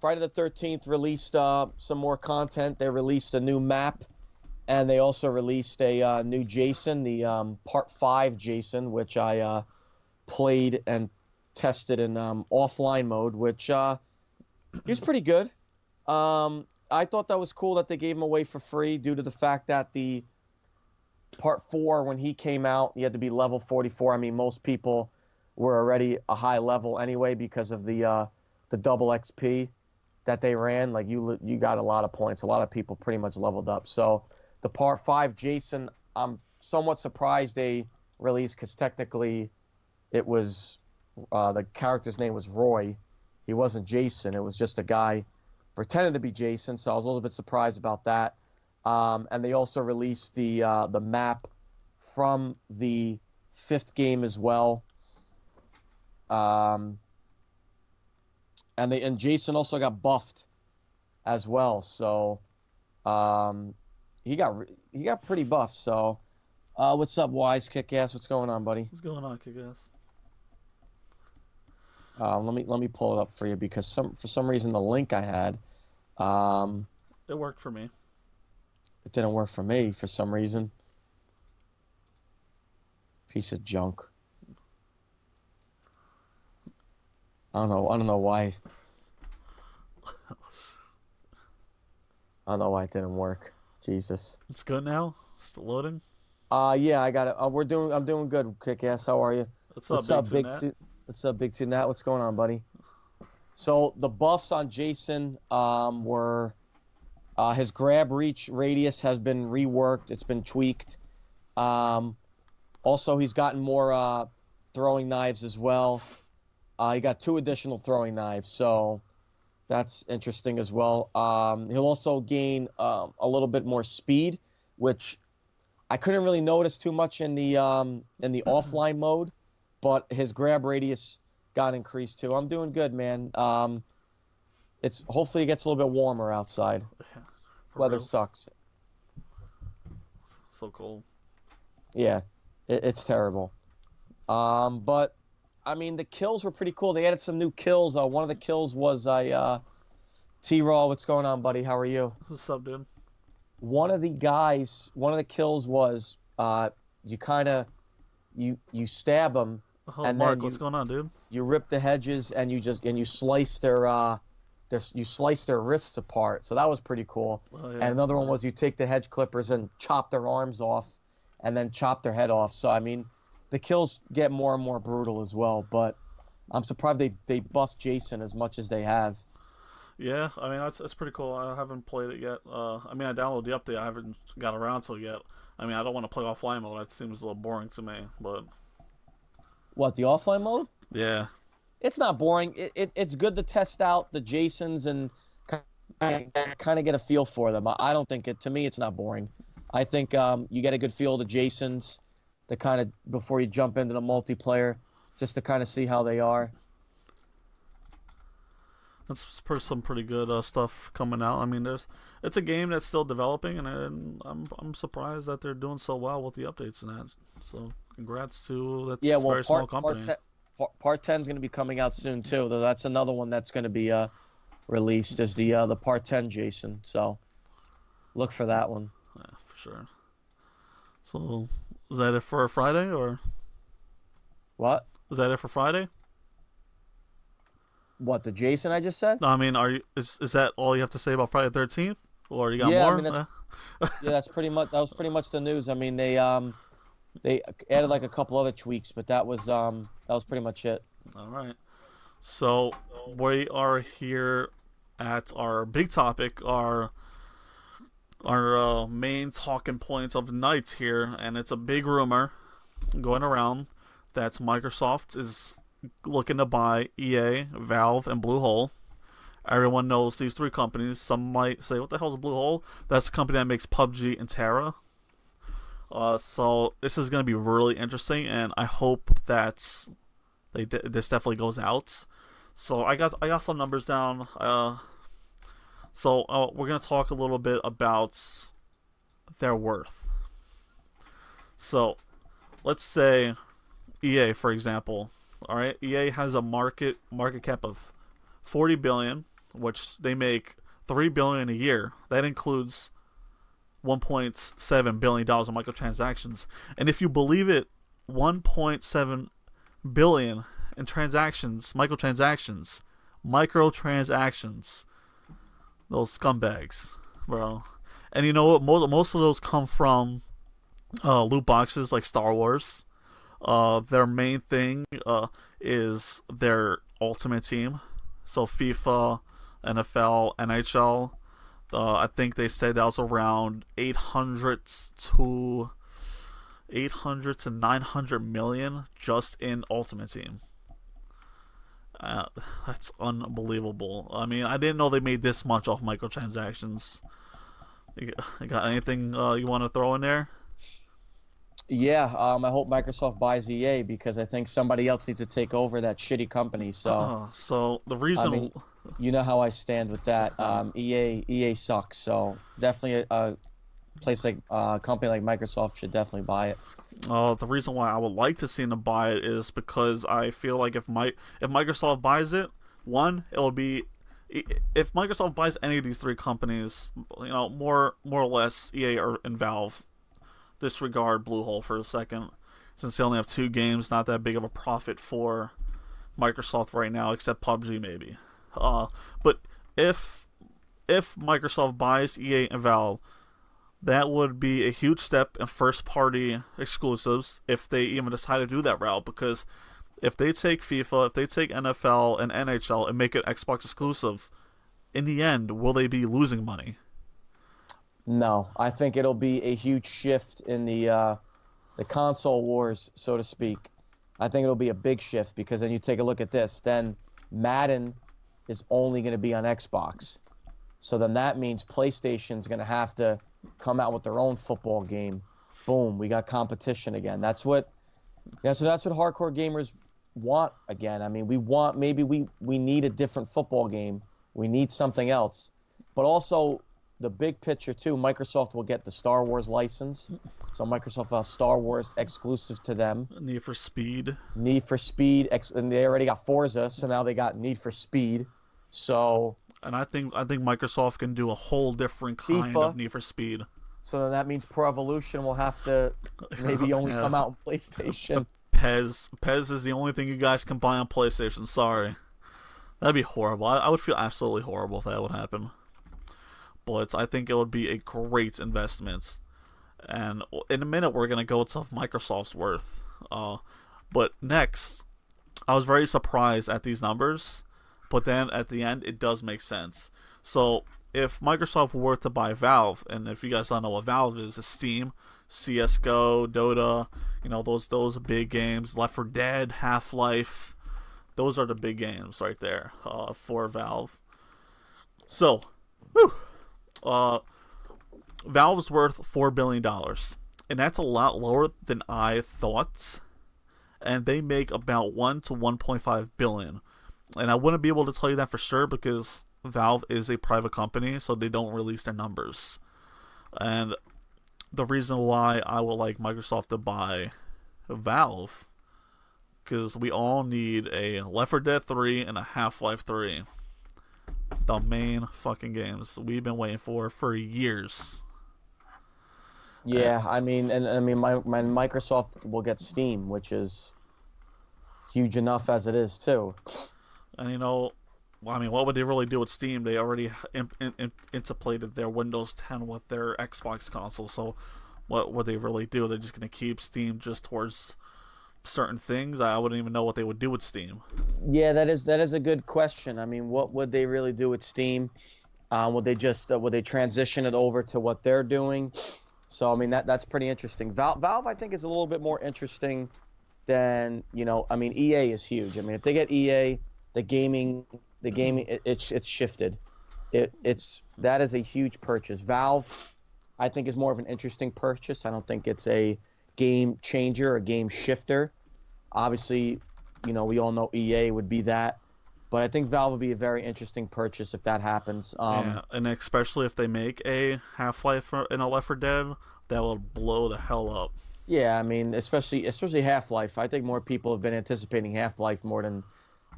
Friday the 13th released some more content. They released a new map, and they also released a new Jason, the Part 5 Jason, which I played and tested in offline mode, which he's pretty good. I thought that was cool that they gave him away for free due to the fact that the Part 4, when he came out, you had to be level 44. I mean, most people were already a high level anyway because of the double XP that they ran. Like you got a lot of points. A lot of people pretty much leveled up. So the Part 5 Jason, I'm somewhat surprised they released because technically it was the character's name was Roy. He wasn't Jason. It was just a guy pretending to be Jason. So I was a little bit surprised about that. And they also released the map from the 5th game as well. And Jason also got buffed as well. So he got pretty buffed. So what's up, Wise Kickass? What's going on, buddy? What's going on, Kick-Ass? Let me pull it up for you because for some reason the link I had It worked for me. it didn't work for me for some reason. Piece of junk. I don't know. I don't know why. I don't know why it didn't work. Jesus. It's good now? Still loading? Yeah, I got it. I'm doing good, Kick-Ass. How are you? What's up, What's Big up, Two Big Nat? Two? What's up, Big Two Nat? What's going on, buddy? So the buffs on Jason were his grab reach radius has been reworked. It's been tweaked. Um, Also, he's gotten more throwing knives as well. He got 2 additional throwing knives, so that's interesting as well. He'll also gain a little bit more speed, which I couldn't really notice too much in the offline mode, but his grab radius got increased too. I'm doing good, man. It's hopefully it gets a little bit warmer outside. Yeah, for Weather reals. sucks. So cool. Yeah, it's terrible. But I mean the kills were pretty cool. They added some new kills. One of the kills was T-Raw. What's going on, buddy? How are you? What's up, dude? One of the kills was you kind of you stab them Oh, and Mark, then what's going on, dude? you rip the hedges and you slice you slice their wrists apart. So that was pretty cool. Oh, yeah. And another one was you take the hedge clippers and chop their arms off and then chop their head off. So I mean, the kills get more and more brutal as well, but I'm surprised they buffed Jason as much as they have. Yeah, I mean that's pretty cool. I haven't played it yet. I mean I downloaded the update. I haven't got around to it yet. I mean I don't want to play offline mode. That seems a little boring to me. But What, the offline mode? yeah, It's not boring. It's good to test out the Jasons and kind of get a feel for them. I don't think to me, it's not boring. I think you get a good feel of the Jasons to kind of, before you jump into the multiplayer, just to kind of see how they are. some pretty good stuff coming out. I mean it's a game that's still developing, and I'm surprised that they're doing so well with the updates and that. So congrats to that's Yeah, a well, very small company. part 10 is going to be coming out soon, too. Though that's another one that's going to be released as the part 10 Jason. So look for that one. Yeah, for sure. So is that it for Friday, or What? is that it for Friday? What, the Jason I just said? No, I mean, is that all you have to say about Friday the 13th, or you got Yeah, I more? mean, yeah, that was pretty much the news. I mean, they added like a couple other tweaks, but that was pretty much it. All right. So we are here at our big topic, our main talking points of the night here, and it's a big rumor going around that Microsoft is looking to buy EA, Valve, and Bluehole. Everyone knows these three companies. Some might say, "What the hell is Bluehole?" That's the company that makes PUBG and Terra. So this is going to be really interesting, and I hope that this definitely goes out. So I got some numbers down. So we're going to talk a little bit about their worth. So let's say EA, for example. All right, EA has a market cap of 40 billion, which they make 3 billion a year. That includes 1.7 billion dollars in microtransactions. And if you believe it, 1.7 billion in microtransactions, those scumbags, bro. And you know what? Most of those come from loot boxes like Star Wars. Their main thing is their Ultimate Team. So FIFA, NFL, NHL. I think they said that was around 800 to 900 million just in Ultimate Team. That's unbelievable. I mean, I didn't know they made this much off microtransactions. You got anything you want to throw in there? Yeah, I hope Microsoft buys EA because I think somebody else needs to take over that shitty company. So, so the reason, I mean, you know how I stand with that. EA sucks. So definitely a place like a company like Microsoft should definitely buy it. the reason why I would like to see them buy it is because I feel like if Microsoft buys it, one, it will be, if Microsoft buys any of these three companies, more or less EA and Valve. Disregard Bluehole for a second, since they only have 2 games, not that big of a profit for Microsoft right now, except PUBG maybe. But if Microsoft buys EA and Valve, that would be a huge step in first party exclusives if they even decide to do that route. Because if they take FIFA, if they take NFL and NHL and make it Xbox exclusive, in the end, will they be losing money? No, I think it'll be a huge shift in the console wars, so to speak. I think it'll be a big shift because then you take a look at this. Then Madden is only going to be on Xbox. So then that means PlayStation's going to have to come out with their own football game. Boom, we got competition again. That's what hardcore gamers want again. I mean, we need a different football game. We need something else. But also the big picture too, Microsoft will get the Star Wars license. So Microsoft will have Star Wars exclusive to them. Need for Speed. Need for Speed, and they already got Forza, so now they got Need for Speed. So, and I think Microsoft can do a whole different kind FIFA, of Need for Speed. So then that means Pro Evolution will have to maybe only come out on PlayStation. PES is the only thing you guys can buy on PlayStation. Sorry, that'd be horrible. I would feel absolutely horrible if that would happen. But I think it would be a great investment. And in a minute, we're going to go to Microsoft's worth. But next, I was very surprised at these numbers. But then at the end, it does make sense. So if Microsoft were to buy Valve, and if you guys don't know what Valve is, it's Steam, CSGO, Dota, those big games, Left 4 Dead, Half-Life. Those are the big games right there for Valve. So, Valve's worth $4 billion, and that's a lot lower than I thought. And they make about 1 to 1.5 billion, and I wouldn't be able to tell you that for sure because Valve is a private company, so they don't release their numbers. And the reason why I would like Microsoft to buy Valve, because we all need a Left 4 Dead 3 and a Half-Life 3. The main fucking games we've been waiting for years. Yeah, my Microsoft will get Steam, which is huge enough as it is too. And what would they really do with Steam? They already interpolated their Windows 10 with their Xbox console. So what would they really do? They're just going to keep Steam just towards certain things? I wouldn't even know what they would do with Steam. Yeah, that is a good question. I mean, what would they really do with Steam? Would they transition it over to what they're doing? So I mean that's pretty interesting. Valve I think is a little bit more interesting than EA is huge. I mean if they get EA, the gaming it's shifted. That is a huge purchase. Valve I think is more of an interesting purchase. I don't think it's a game changer or game shifter. Obviously, we all know EA would be that. But I think Valve would be a very interesting purchase if that happens. Yeah, and especially if they make a Half-Life and a Left 4 Dead, that will blow the hell up. Yeah, I mean, especially Half-Life. I think more people have been anticipating Half-Life more than,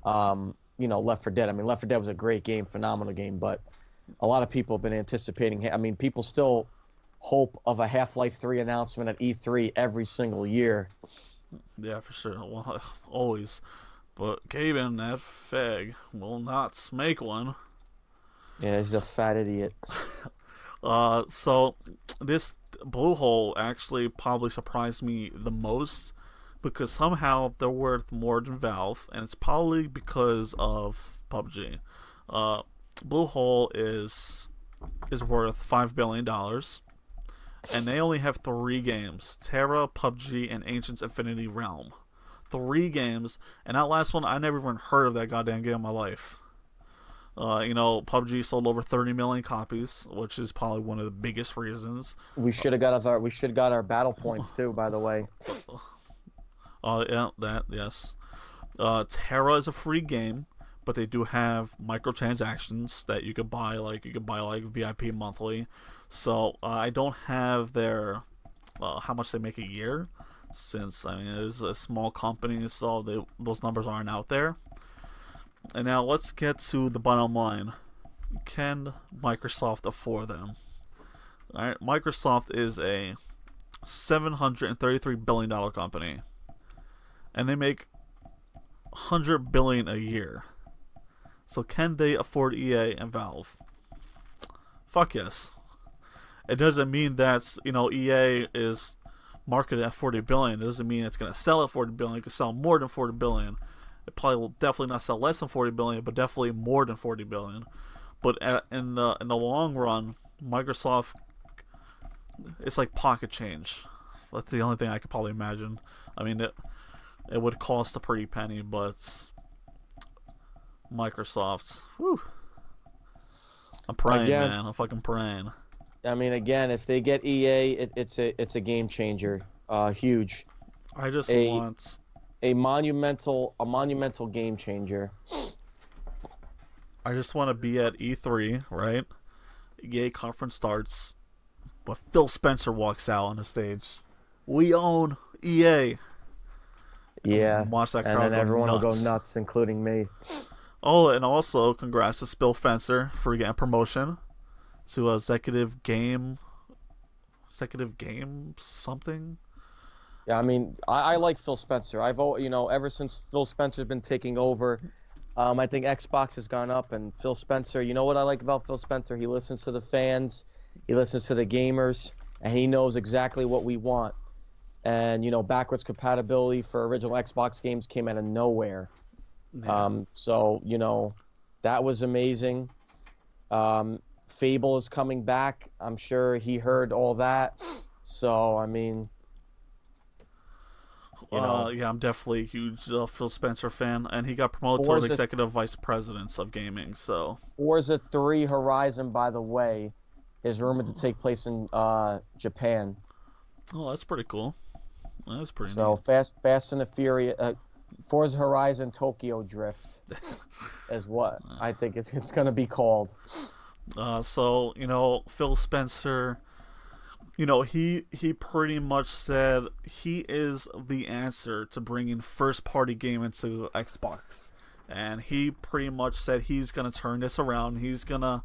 Left 4 Dead. I mean, Left 4 Dead was a great game, phenomenal game, but a lot of people have been anticipating. I mean, people still hope of a Half-Life 3 announcement at E3 every single year. Yeah, for sure. Well, always. But Gaben, that fag, will not make one. Yeah, he's a fat idiot. So this Bluehole actually probably surprised me the most because somehow they're worth more than Valve, and it's probably because of PUBG. Bluehole is worth $5 billion, and they only have 3 games: Terra, PUBG, and Ancients Infinity Realm. 3 games, and that last one I never even heard of that goddamn game in my life. PUBG sold over 30 million copies, which is probably one of the biggest reasons. We should have got our battle points too, by the way. Yes. Terra is a free game, but they do have microtransactions that you could buy, like VIP monthly. So I don't have their how much they make a year, since it is a small company, so those numbers aren't out there. And now let's get to the bottom line. Can Microsoft afford them? Alright, Microsoft is a $733 billion company, and they make $100 billion a year. So can they afford EA and Valve? Fuck yes. it doesn't mean that's EA is marketed at 40 billion. It doesn't mean it's going to sell at 40 billion. It could sell more than 40 billion. It probably will definitely not sell less than 40 billion, but definitely more than 40 billion. But in the long run, Microsoft, it's like pocket change. That's the only thing I could probably imagine. I mean, it would cost a pretty penny, but Microsoft, whew, I'm praying, Again, man. I'm fucking praying. I mean, again, if they get EA, it's a game changer. Huge. I just A want a monumental game changer. I just want to be at E3, right? EA conference starts, but Phil Spencer walks out on the stage. We own EA. Yeah. Watch that And crowd then go everyone will nuts. go nuts, including me. Oh, and also congrats to Phil Spencer for getting promotion to executive game something. Yeah, I mean, I like Phil Spencer. Ever since Phil Spencer's been taking over, I think Xbox has gone up, and Phil Spencer, you know what I like about Phil Spencer? He listens to the fans, he listens to the gamers, and he knows exactly what we want. And, backwards compatibility for original Xbox games came out of nowhere. Yeah. So, that was amazing. Fable is coming back. I'm sure he heard all that. So, I mean, Yeah, I'm definitely a huge Phil Spencer fan, and he got promoted to Forza, executive vice president of gaming. So Forza 3 Horizon, by the way, is rumored to take place in Japan. oh, that's pretty cool. That's pretty So neat. Fast and the Furious, Forza Horizon Tokyo Drift is what I think it's going to be called. So Phil Spencer, he pretty much said he is the answer to bringing first party game into Xbox, and he pretty much said he's gonna turn this around. He's gonna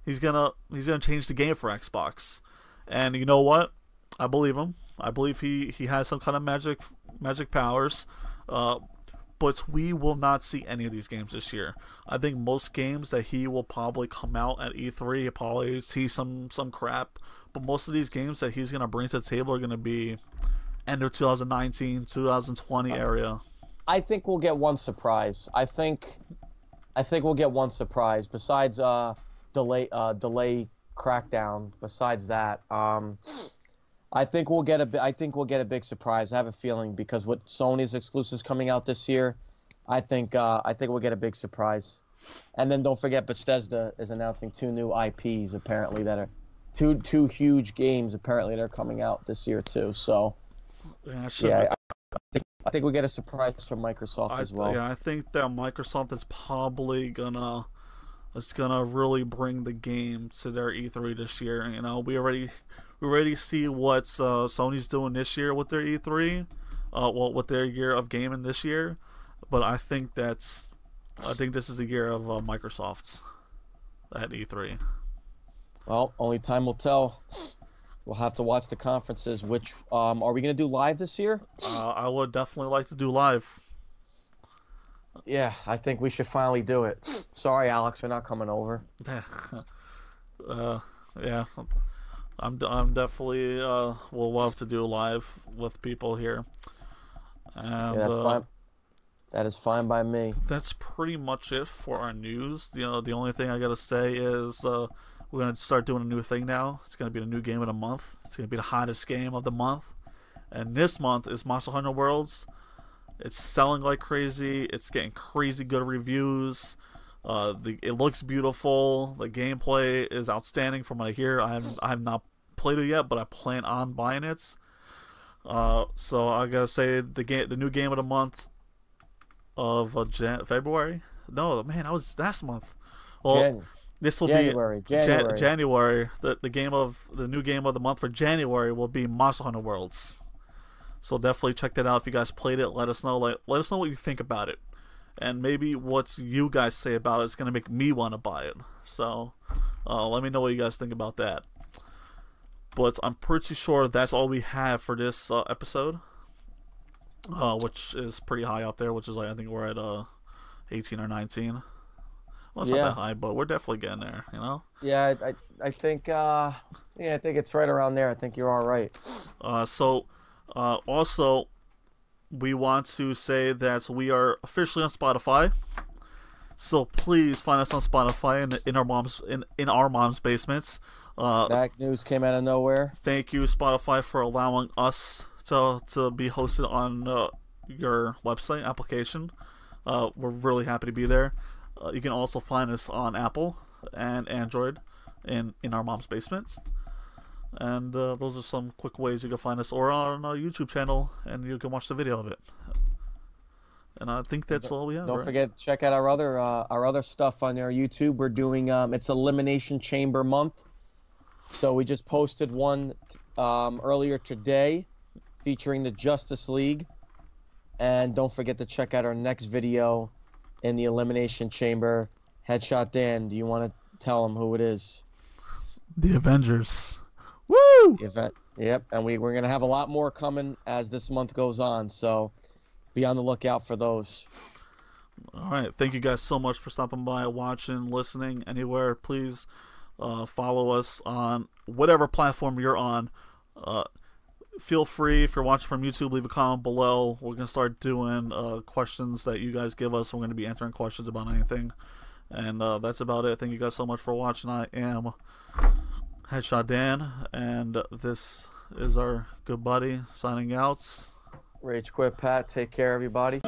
change the game for Xbox, and you know what? I believe him. I believe he has some kind of magic powers. But we will not see any of these games this year. I think most games that he will probably come out at E3, you'll probably see some crap. But most of these games that he's gonna bring to the table are gonna be end of 2019, 2020 area. I think we'll get one surprise. I think we'll get one surprise besides delay Crackdown. Besides that, I think we'll get a big surprise. I have a feeling because with Sony's exclusives coming out this year, I think we'll get a big surprise. And then don't forget Bethesda is announcing 2 new IPs apparently that are two huge games apparently that are coming out this year too. So yeah, I think we'll get a surprise from Microsoft as well. Yeah, I think that Microsoft is probably gonna really bring the game to their E3 this year. We already see what Sony's doing this year with their E3, with their year of gaming this year. But I think this is the year of Microsoft's at E3. Well, only time will tell. We'll have to watch the conferences. Which are we going to do live this year? I would definitely like to do live. Yeah, I think we should finally do it. Sorry, Alex, we're not coming over. Yeah, I'm definitely will love to do live with people here. And Yeah, that's fine. That is fine by me. That's pretty much it for our news. The only thing I gotta say is we're gonna start doing a new thing now. It's gonna be the new game of the month. It's gonna be the hottest game of the month, and this month is Monster Hunter Worlds. It's selling like crazy. It's getting crazy good reviews. It looks beautiful. The gameplay is outstanding from what I hear. I have not played it yet, but I plan on buying it. So I gotta say the new game of the month of February. No, man, that was last month. Well, this will January. be January. The new game of the month for January will be Monster Hunter Worlds. So definitely check that out. If you guys played it, let us know. Let us know what you think about it, and maybe what you guys say about it is gonna make me want to buy it. So let me know what you guys think about that. But I'm pretty sure that's all we have for this episode, which is pretty high up there. Which is I think we're at 18 or 19. Well, it's not that high, but we're definitely getting there. Yeah, I think Yeah, I think it's right around there. I think you're all right. Also, we want to say that we are officially on Spotify. So please find us on Spotify in our mom's basements. That news came out of nowhere. Thank you, Spotify, for allowing us to be hosted on your website application. We're really happy to be there. You can also find us on Apple and Android in our mom's basements. And those are some quick ways you can find us, or on our YouTube channel, and you can watch the video of it. And I think that's all we have. Don't right? forget to check out our other stuff on our YouTube. We're doing it's Elimination Chamber month, so we just posted one earlier today featuring the Justice League, and don't forget to check out our next video in the Elimination Chamber. Headshot Dan, do you want to tell them who it is? The Avengers. Woo! The event. Yep, and we're gonna have a lot more coming as this month goes on, so be on the lookout for those. All right. Thank you guys so much for stopping by, watching, listening, anywhere. Please follow us on whatever platform you're on. Feel free, if you're watching from YouTube, leave a comment below. We're going to start doing questions that you guys give us. We're going to be answering questions about anything. And that's about it. Thank you guys so much for watching. I am Headshot Dan, and this is our good buddy signing out. Rage Quit Pat, take care, everybody.